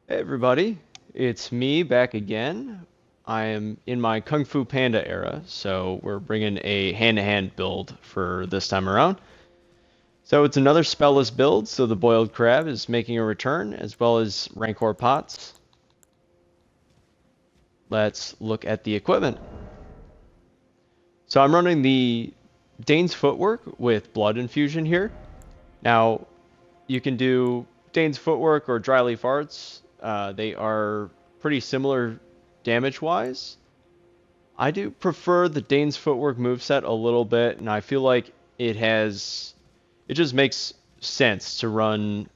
Hey everybody, it's me back again. I am in my Kung Fu Panda era, so we're bringing a hand-to-hand build for this time around. So it's another spellless build, so the Boiled Crab is making a return, as well as Rancor Pots. Let's look at the equipment. So I'm running the Dane's Footwork with Blood Infusion here. Now, you can do Dane's Footwork or Dry Leaf Arts. They are pretty similar damage-wise. I do prefer the Dane's Footwork moveset a little bit, and I feel like it just makes sense to run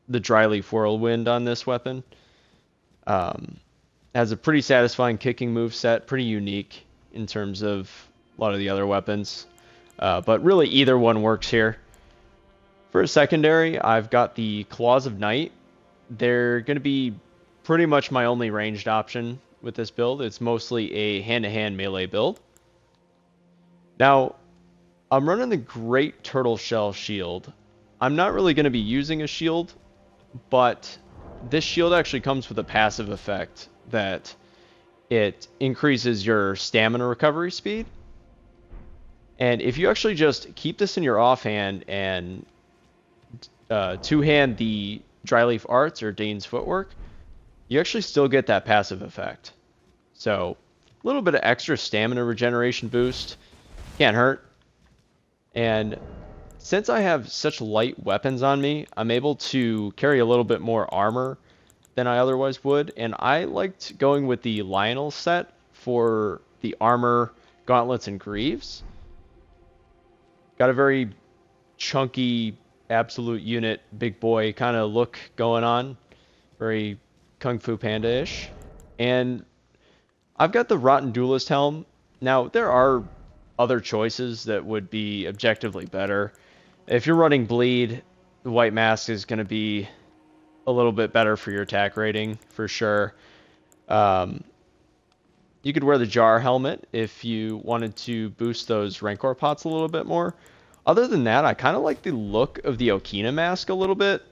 the Dryleaf Whirlwind on this weapon. Um, has a pretty satisfying kicking moveset, pretty unique in terms of a lot of the other weapons. But really, either one works here. For a secondary, I've got the Claws of Night. They're going to be pretty much my only ranged option with this build. It's mostly a hand-to-hand melee build. Now, I'm running the Great Turtle Shell shield. I'm not really going to be using a shield, but this shield actually comes with a passive effect that it increases your stamina recovery speed. And if you actually just keep this in your offhand and two-hand the Dryleaf Arts or Dane's Footwork, you actually still get that passive effect. So, a little bit of extra stamina regeneration boost. Can't hurt. And since I have such light weapons on me, I'm able to carry a little bit more armor than I otherwise would. And I liked going with the Lionel set for the armor, gauntlets, and greaves. Got a very chunky, absolute unit, big boy kind of look going on. Very Kung Fu Panda-ish. And I've got the Rotten Duelist helm. Now, there are other choices that would be objectively better. If you're running Bleed, the White Mask is going to be a little bit better for your attack rating, for sure. Um, you could wear the Jar helmet if you wanted to boost those Rancor pots a little bit more. Other than that, I kind of like the look of the Okina mask a little bit.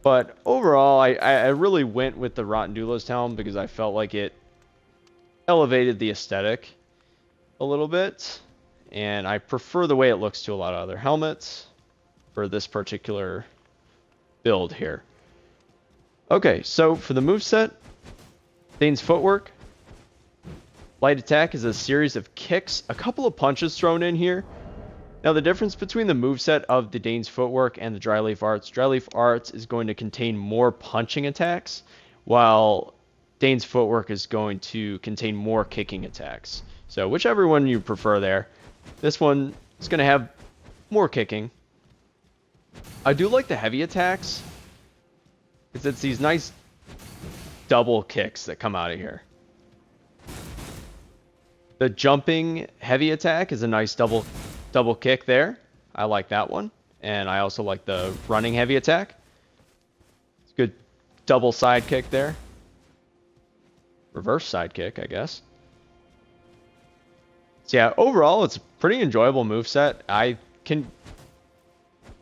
But overall, I really went with the Rotten Duelist helm because I felt like it elevated the aesthetic a little bit. And I prefer the way it looks to a lot of other helmets for this particular build here. Okay, so for the moveset, Dane's Footwork. Light attack is a series of kicks, a couple of punches thrown in here. Now the difference between the moveset of the Dane's Footwork and the Dryleaf Arts is going to contain more punching attacks, while Dane's Footwork is going to contain more kicking attacks. So whichever one you prefer there. This one is going to have more kicking. I do like the heavy attacks, because it's these nice double kicks that come out of here. The jumping heavy attack is a nice double kick there. I like that one. And I also like the running heavy attack. It's a good double side kick there. Reverse side kick, I guess. So yeah, overall, it's a pretty enjoyable moveset. I can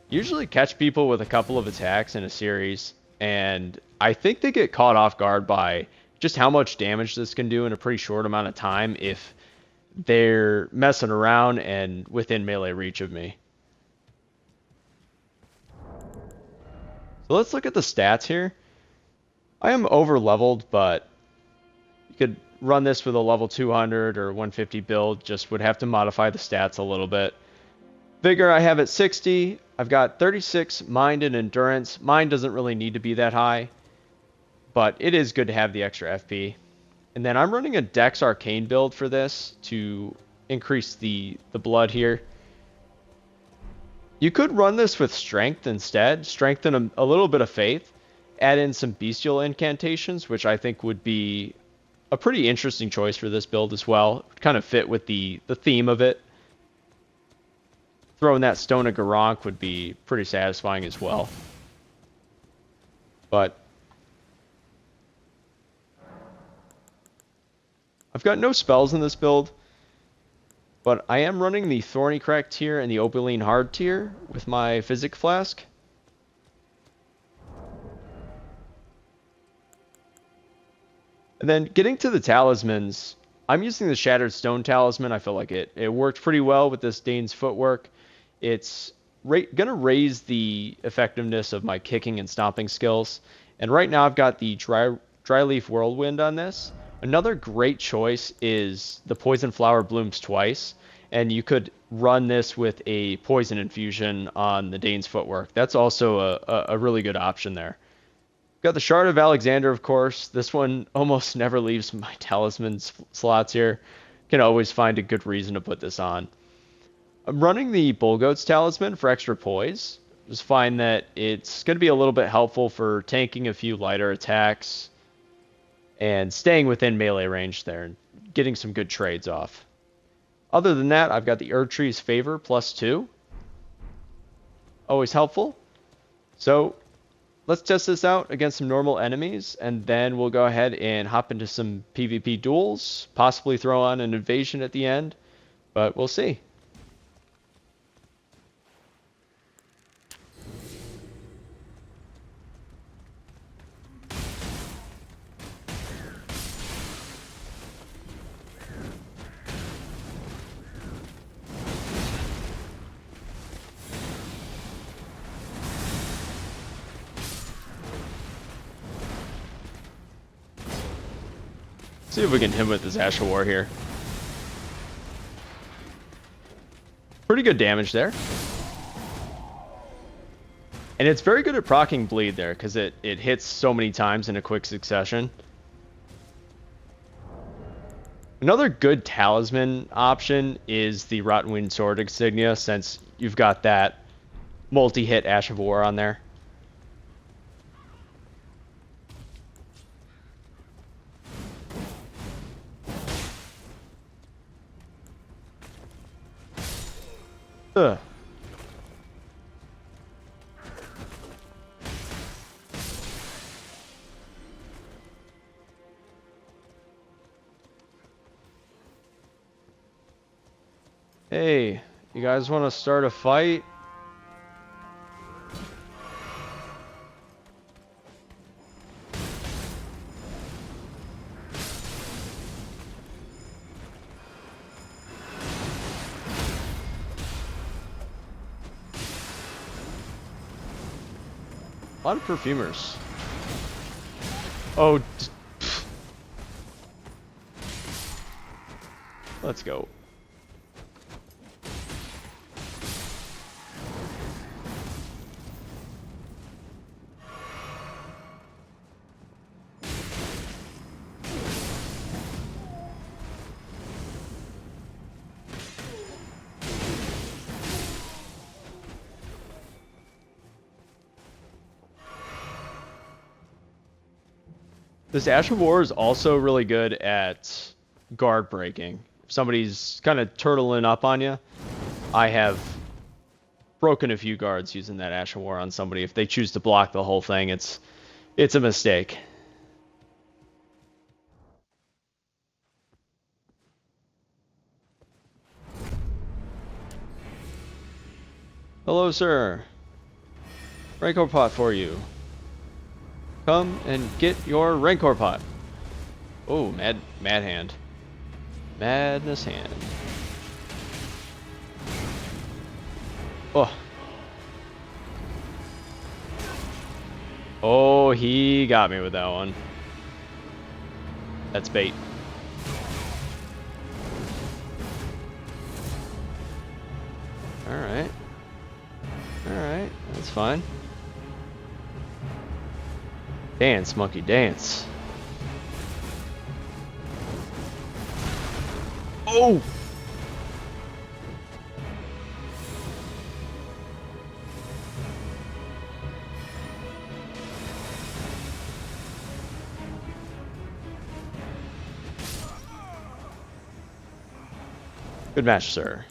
usually catch people with a couple of attacks in a series, and I think they get caught off guard by just how much damage this can do in a pretty short amount of time if they're messing around and within melee reach of me. So let's look at the stats here. I am over leveled, but you could run this with a level 200 or 150 build, just would have to modify the stats a little bit. Vigor I have at 60. I've got 36 mind and endurance. Mind doesn't really need to be that high, but it is good to have the extra FP. And then I'm running a Dex Arcane build for this to increase the blood here. You could run this with Strength instead. Strength and a little bit of Faith. Add in some Bestial incantations, which I think would be a pretty interesting choice for this build as well. Kind of fit with the theme of it. Throwing that Stone of Garank would be pretty satisfying as well. But I've got no spells in this build, but I am running the Thorny Crack tier and the Opaline Hard tier with my Physic Flask. And then getting to the talismans, I'm using the Shattered Stone talisman. I feel like it worked pretty well with this Dane's footwork. It's gonna raise the effectiveness of my kicking and stomping skills. And right now I've got the dry leaf whirlwind on this. Another great choice is the poison flower blooms twice, and you could run this with a poison infusion on the Dane's footwork. That's also a really good option there. Got the Shard of Alexander, of course. This one almost never leaves my talisman slots here. Can always find a good reason to put this on. I'm running the Bullgoat's Talisman for extra poise. Just find that it's going to be a little bit helpful for tanking a few lighter attacks and staying within melee range there and getting some good trades off. Other than that, I've got the Erdtree's Favor +2. Always helpful. So let's test this out against some normal enemies, and then we'll go ahead and hop into some PvP duels, possibly throw on an invasion at the end, but we'll see. See if we can hit him with this Ash of War here. Pretty good damage there. And it's very good at proccing bleed there, because it hits so many times in a quick succession. Another good talisman option is the Rottenwind Sword Insignia, since you've got that multi-hit Ash of War on there. Ugh. Hey, you guys want to start a fight? A lot of perfumers. Oh, let's go. This Ash of War is also really good at guard breaking. If somebody's kind of turtling up on you, I have broken a few guards using that Ash of War on somebody. If they choose to block the whole thing, it's a mistake. Hello, sir. Rancor pot for you. Come and get your Rancor pot. Oh, mad hand. Madness hand. Oh. Oh, he got me with that one. That's bait. Alright. Alright, that's fine. Dance, monkey, dance. Oh! Good match, sir.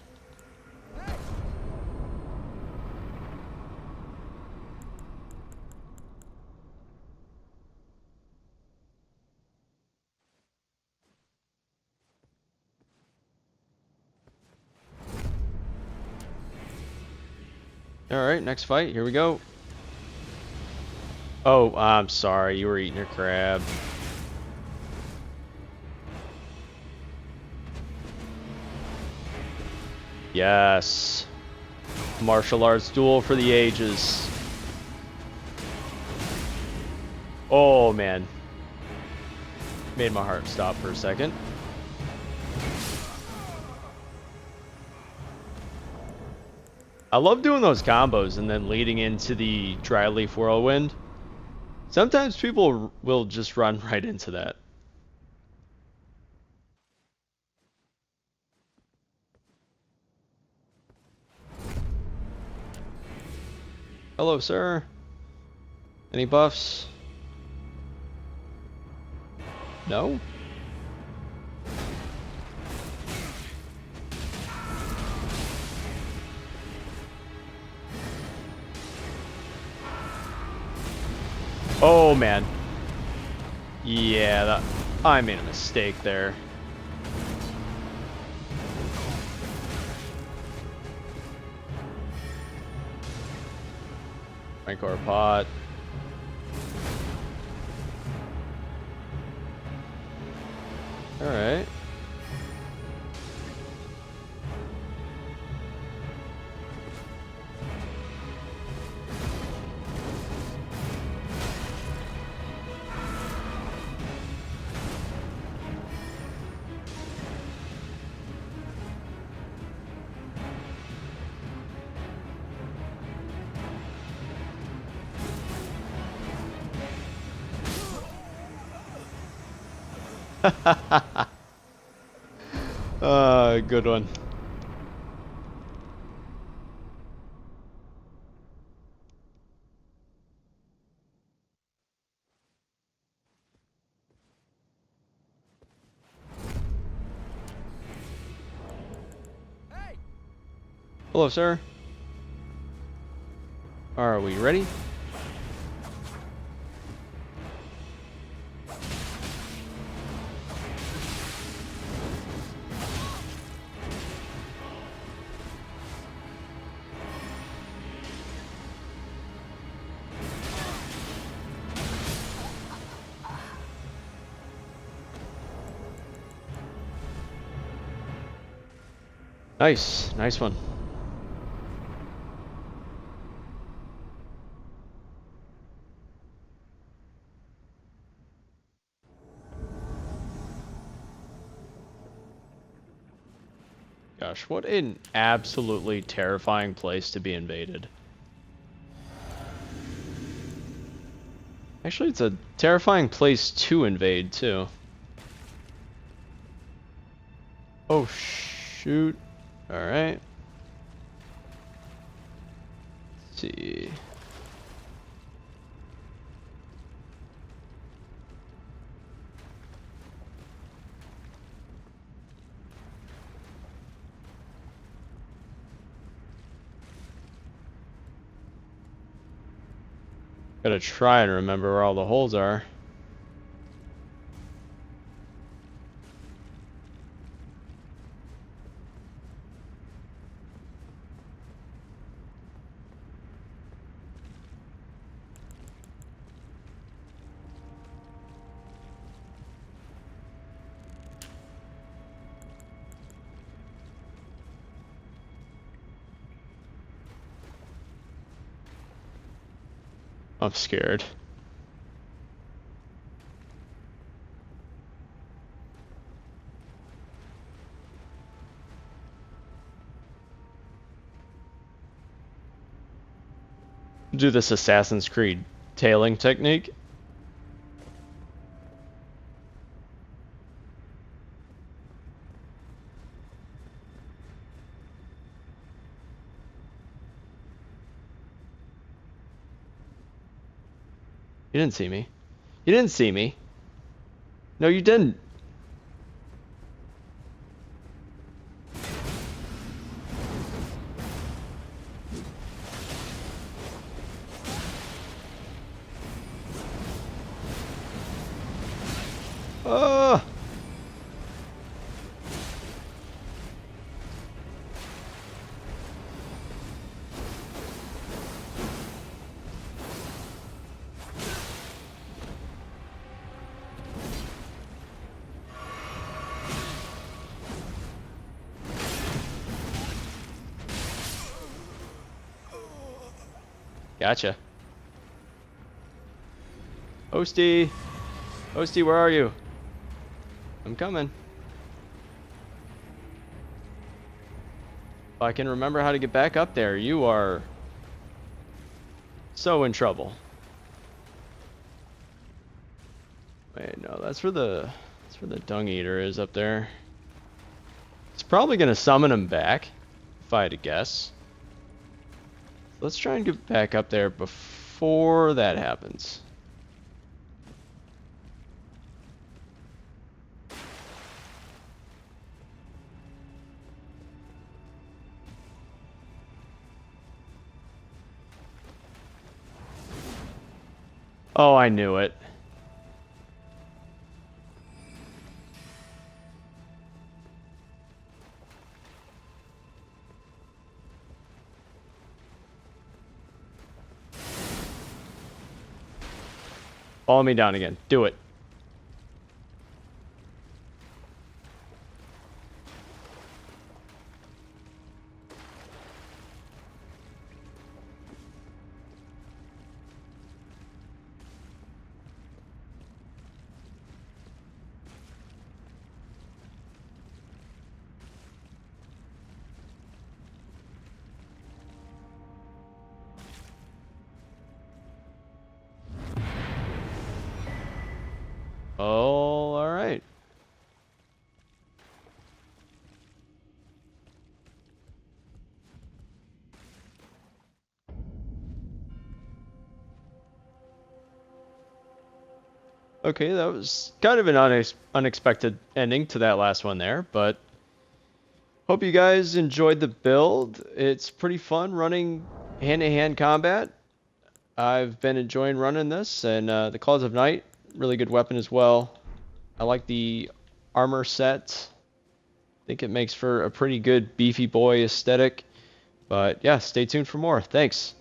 Alright, next fight. Here we go. Oh, I'm sorry. You were eating your crab. Yes. Martial arts duel for the ages. Oh, man. Made my heart stop for a second. I love doing those combos and then leading into the dry leaf whirlwind. Sometimes people will just run right into that. Hello, sir. Any buffs? No? Oh, man. Yeah, I made a mistake there. Rancor pot. Alright. Good one. Hey! Hello, sir. Are we ready? Nice. Nice one. Gosh, what an absolutely terrifying place to be invaded. Actually, it's a terrifying place to invade, too. Oh, shoot. Alright. Let's see. Gotta try and remember where all the holes are. I'm scared. Do this Assassin's Creed tailing technique. You didn't see me. You didn't see me. No, you didn't. Oh! Gotcha. Hosty! Hosty, where are you? I'm coming. If I can remember how to get back up there, you are so in trouble. Wait, no, that's where the dung eater is up there. It's probably gonna summon him back, if I had to guess. Let's try and get back up there before that happens. Oh, I knew it. Follow me down again. Do it. Oh, all right. Okay, that was kind of an unexpected ending to that last one there, but hope you guys enjoyed the build. It's pretty fun running hand-to-hand combat. I've been enjoying running this, and the Claws of Night, really good weapon as well. I like the armor set. I think it makes for a pretty good beefy boy aesthetic. But yeah, stay tuned for more. Thanks.